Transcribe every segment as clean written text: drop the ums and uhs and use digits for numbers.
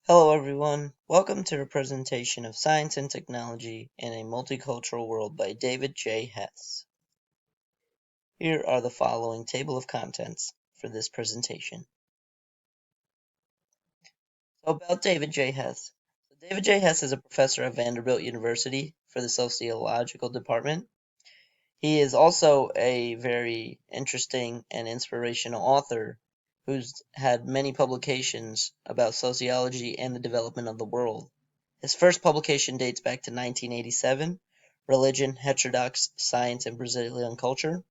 Hello everyone, welcome to a presentation of Science and Technology in a Multicultural World by David J. Hess. Here are the following table of contents for this presentation. So about David J. Hess. David J. Hess is a professor at Vanderbilt University for the Sociological Department. He is also a very interesting and inspirational author who's had many publications about sociology and the development of the world. His first publication dates back to 1987, Religion, Heterodox Science and Brazilian Culture.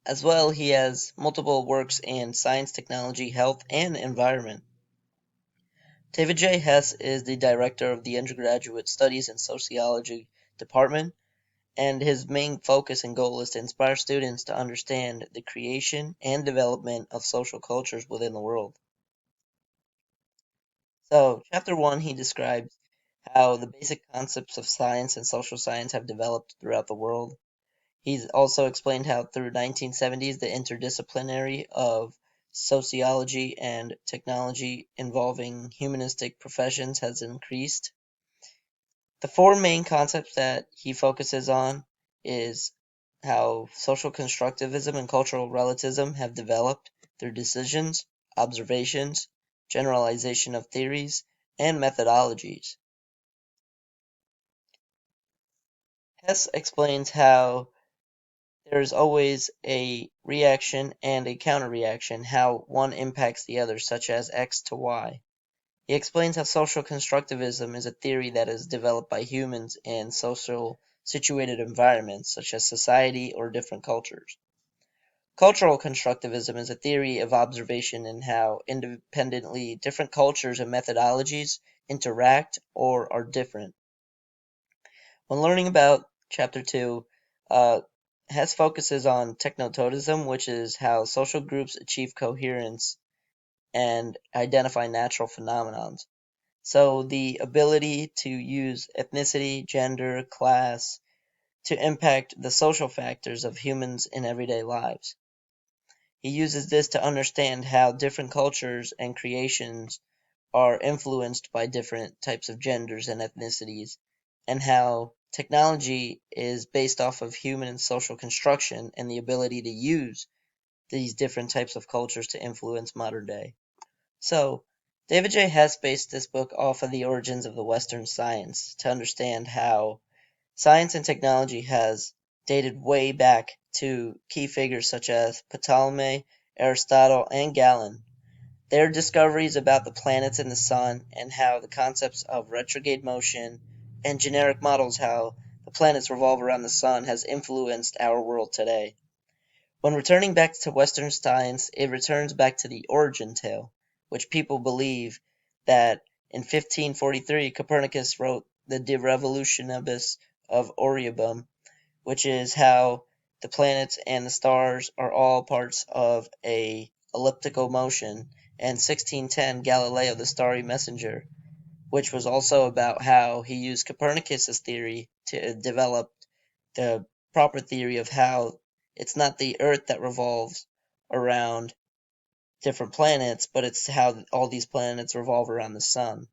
As well, he has multiple works in science, technology, health, and environment. David J. Hess is the director of the Undergraduate Studies in Sociology Department, and his main focus and goal is to inspire students to understand the creation and development of social cultures within the world. So, Chapter 1, he describes how the basic concepts of science and social science have developed throughout the world. He's also explained how through 1970s the interdisciplinary of sociology and technology involving humanistic professions has increased. The four main concepts that he focuses on is how social constructivism and cultural relativism have developed through decisions, observations, generalization of theories, and methodologies. Hess explains how there is always a reaction and a counterreaction, how one impacts the other, such as X to Y. He explains how social constructivism is a theory that is developed by humans in social situated environments, such as society or different cultures. Cultural constructivism is a theory of observation and how independently different cultures and methodologies interact or are different. When learning about Chapter 2, Hess focuses on technototism, which is how social groups achieve coherence and identify natural phenomena. So the ability to use ethnicity, gender, class to impact the social factors of humans in everyday lives. He uses this to understand how different cultures and creations are influenced by different types of genders and ethnicities, and how technology is based off of human and social construction and the ability to use these different types of cultures to influence modern day. So, David J. Hess based this book off of the origins of the Western science to understand how science and technology has dated way back to key figures such as Ptolemy, Aristotle, and Galen. Their discoveries about the planets and the sun, and how the concepts of retrograde motion and generic models how the planets revolve around the sun has influenced our world today. When returning back to Western science, it returns back to the origin tale, which people believe that in 1543 Copernicus wrote the De Revolutionibus of Oribum, which is how the planets and the stars are all parts of a elliptical motion, and 1610 Galileo the Starry Messenger, which was also about how he used Copernicus's theory to develop the proper theory of how it's not the Earth that revolves around different planets, but it's how all these planets revolve around the sun.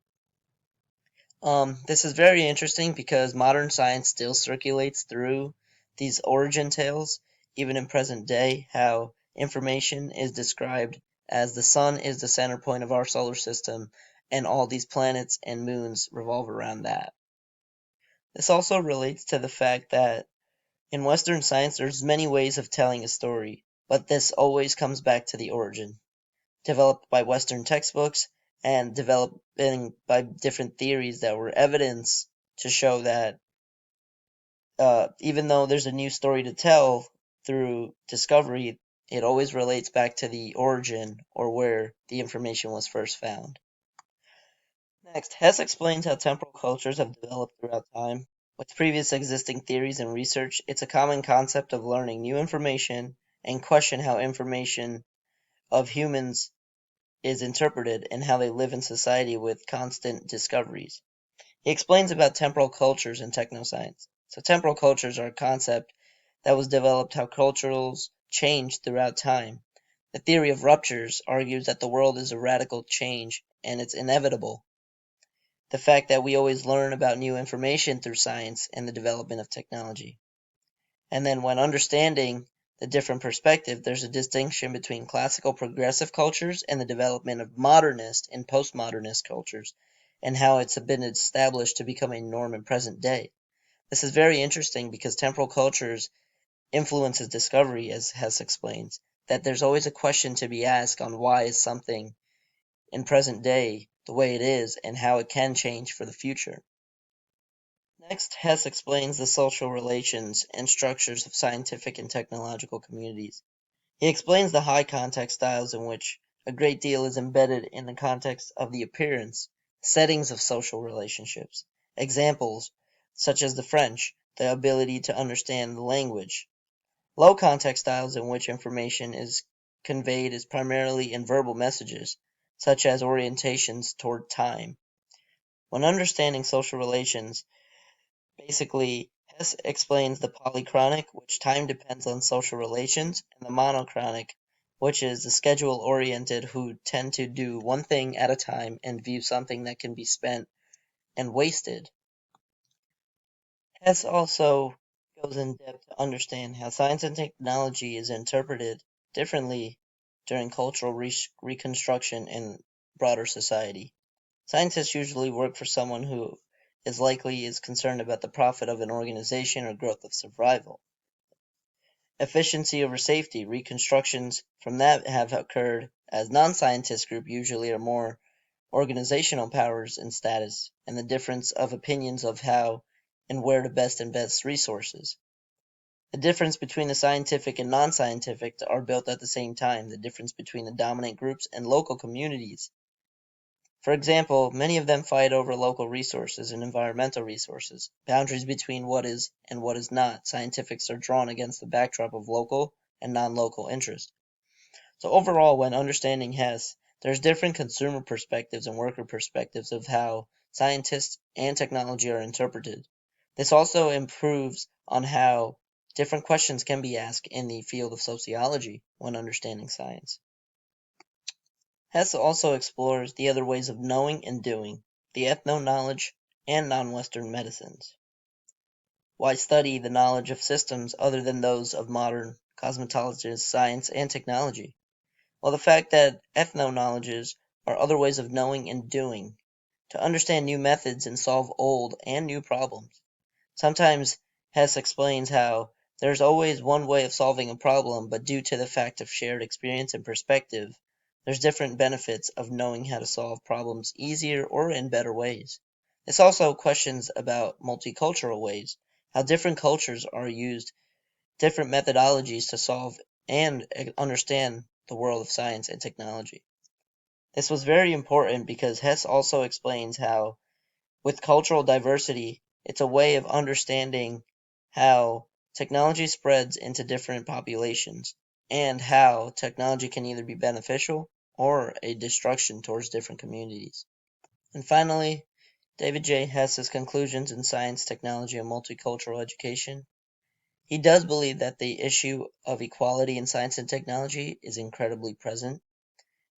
This is very interesting because modern science still circulates through these origin tales, even in present day, how information is described as the sun is the center point of our solar system, and all these planets and moons revolve around that. This also relates to the fact that in Western science there's many ways of telling a story, but this always comes back to the origin, developed by Western textbooks and developing by different theories that were evidence to show that even though there's a new story to tell through discovery, it always relates back to the origin or where the information was first found. Next, Hess explains how temporal cultures have developed throughout time. With previous existing theories and research, it's a common concept of learning new information and question how information of humans is interpreted and how they live in society with constant discoveries. He explains about temporal cultures in technoscience. So temporal cultures are a concept that was developed how cultures change throughout time. The theory of ruptures argues that the world is a radical change and it's inevitable. The fact that we always learn about new information through science and the development of technology. And then when understanding the different perspective, there's a distinction between classical progressive cultures and the development of modernist and postmodernist cultures, and how it's been established to become a norm in present day. This is very interesting because temporal cultures influences discovery, as Hess explains, that there's always a question to be asked on why is something in present day the way it is and how it can change for the future. Next, Hess explains the social relations and structures of scientific and technological communities. He explains the high context styles in which a great deal is embedded in the context of the appearance, settings of social relationships. Examples, such as the French, the ability to understand the language. Low context styles in which information is conveyed is primarily in verbal messages, such as orientations toward time. When understanding social relations, basically, Hess explains the polychronic, which time depends on social relations, and the monochronic, which is the schedule-oriented who tend to do one thing at a time and view something that can be spent and wasted. Hess also goes in depth to understand how science and technology is interpreted differently during cultural reconstruction in broader society. Scientists usually work for someone who is concerned about the profit of an organization or growth of survival. Efficiency over safety. Reconstructions from that have occurred as non-scientist group usually are more organizational powers and status, and the difference of opinions of how and where to best invest resources. The difference between the scientific and non-scientific are built at the same time, the difference between the dominant groups and local communities. For example, many of them fight over local resources and environmental resources, boundaries between what is and what is not. Scientifics are drawn against the backdrop of local and non-local interest. So overall, when understanding Hess, there's different consumer perspectives and worker perspectives of how scientists and technology are interpreted. This also improves on how different questions can be asked in the field of sociology when understanding science. Hess also explores the other ways of knowing and doing, the ethno-knowledge and non-Western medicines. Why study the knowledge of systems other than those of modern cosmetologists, science, and technology? Well, the fact that ethno-knowledges are other ways of knowing and doing, to understand new methods and solve old and new problems. Sometimes Hess explains how there's always one way of solving a problem, but due to the fact of shared experience and perspective, there's different benefits of knowing how to solve problems easier or in better ways. This also questions about multicultural ways, how different cultures are used different methodologies to solve and understand the world of science and technology. This was very important because Hess also explains how, with cultural diversity, it's a way of understanding how technology spreads into different populations and how technology can either be beneficial or a destruction towards different communities. And finally, David J. Hess's conclusions in science, technology, and multicultural education. He does believe that the issue of equality in science and technology is incredibly present,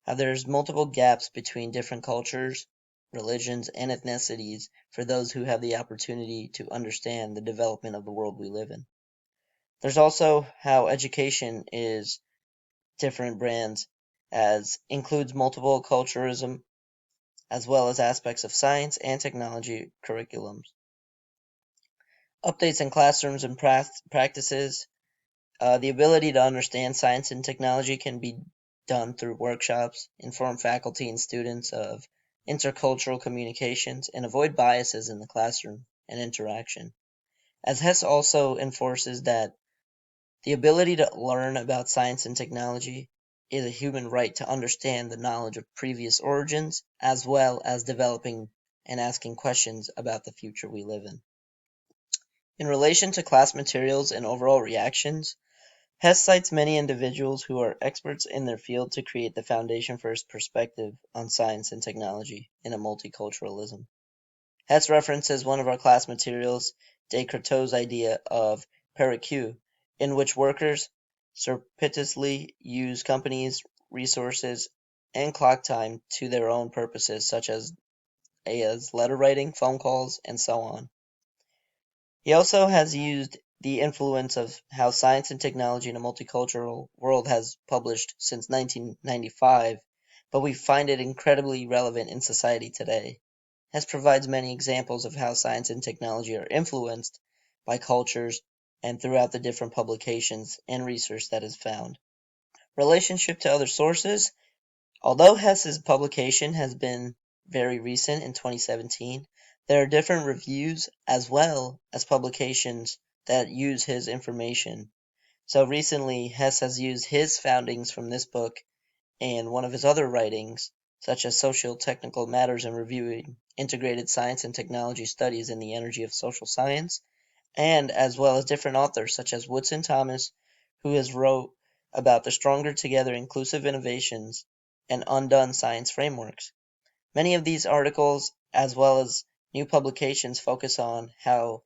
how there's multiple gaps between different cultures, religions, and ethnicities for those who have the opportunity to understand the development of the world we live in. There's also how education is different brands, as includes multiple culturalism, as well as aspects of science and technology curriculums. Updates in classrooms and practices. The ability to understand science and technology can be done through workshops, inform faculty and students of intercultural communications, and avoid biases in the classroom and interaction. As Hess also enforces that the ability to learn about science and technology is a human right to understand the knowledge of previous origins, as well as developing and asking questions about the future we live in. In relation to class materials and overall reactions, Hess cites many individuals who are experts in their field to create the foundation for his perspective on science and technology in a multiculturalism. Hess references one of our class materials, Descartes' idea of "per in which workers surreptitiously use companies' resources and clock time to their own purposes, such as letter writing, phone calls, and so on. He also has used the influence of how science and technology in a multicultural world has published since 1995, but we find it incredibly relevant in society today. Hess provides many examples of how science and technology are influenced by cultures and throughout the different publications and research that is found. Relationship to other sources. Although Hess's publication has been very recent in 2017, there are different reviews as well as publications that use his information. So recently, Hess has used his foundings from this book and one of his other writings, such as Social Technical Matters and Reviewing Integrated Science and Technology Studies in the Energy of Social Science, and as well as different authors such as Woodson Thomas, who has wrote about the Stronger Together Inclusive Innovations and Undone Science Frameworks. Many of these articles, as well as new publications, focus on how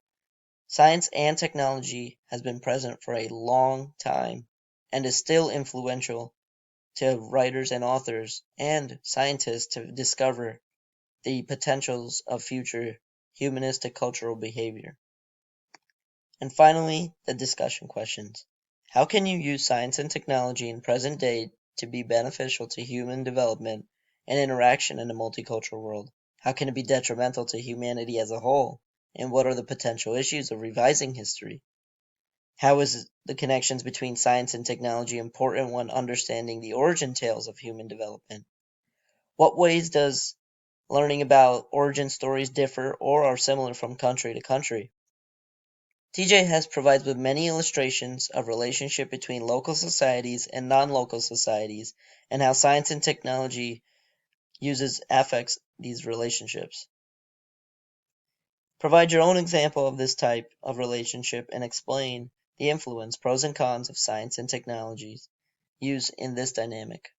science and technology has been present for a long time and is still influential to writers and authors and scientists to discover the potentials of future humanistic cultural behavior. And finally, the discussion questions. How can you use science and technology in present day to be beneficial to human development and interaction in a multicultural world? How can it be detrimental to humanity as a whole? And what are the potential issues of revising history? How is the connections between science and technology important when understanding the origin tales of human development? What ways does learning about origin stories differ or are similar from country to country? TJ Hess provides with many illustrations of relationship between local societies and non-local societies and how science and technology affects these relationships. Provide your own example of this type of relationship and explain the influence, pros and cons of science and technologies used in this dynamic.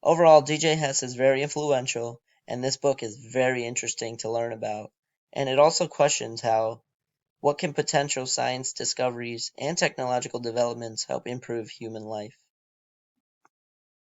Overall, DJ Hess is very influential, and this book is very interesting to learn about. And it also questions what can potential science discoveries and technological developments help improve human life.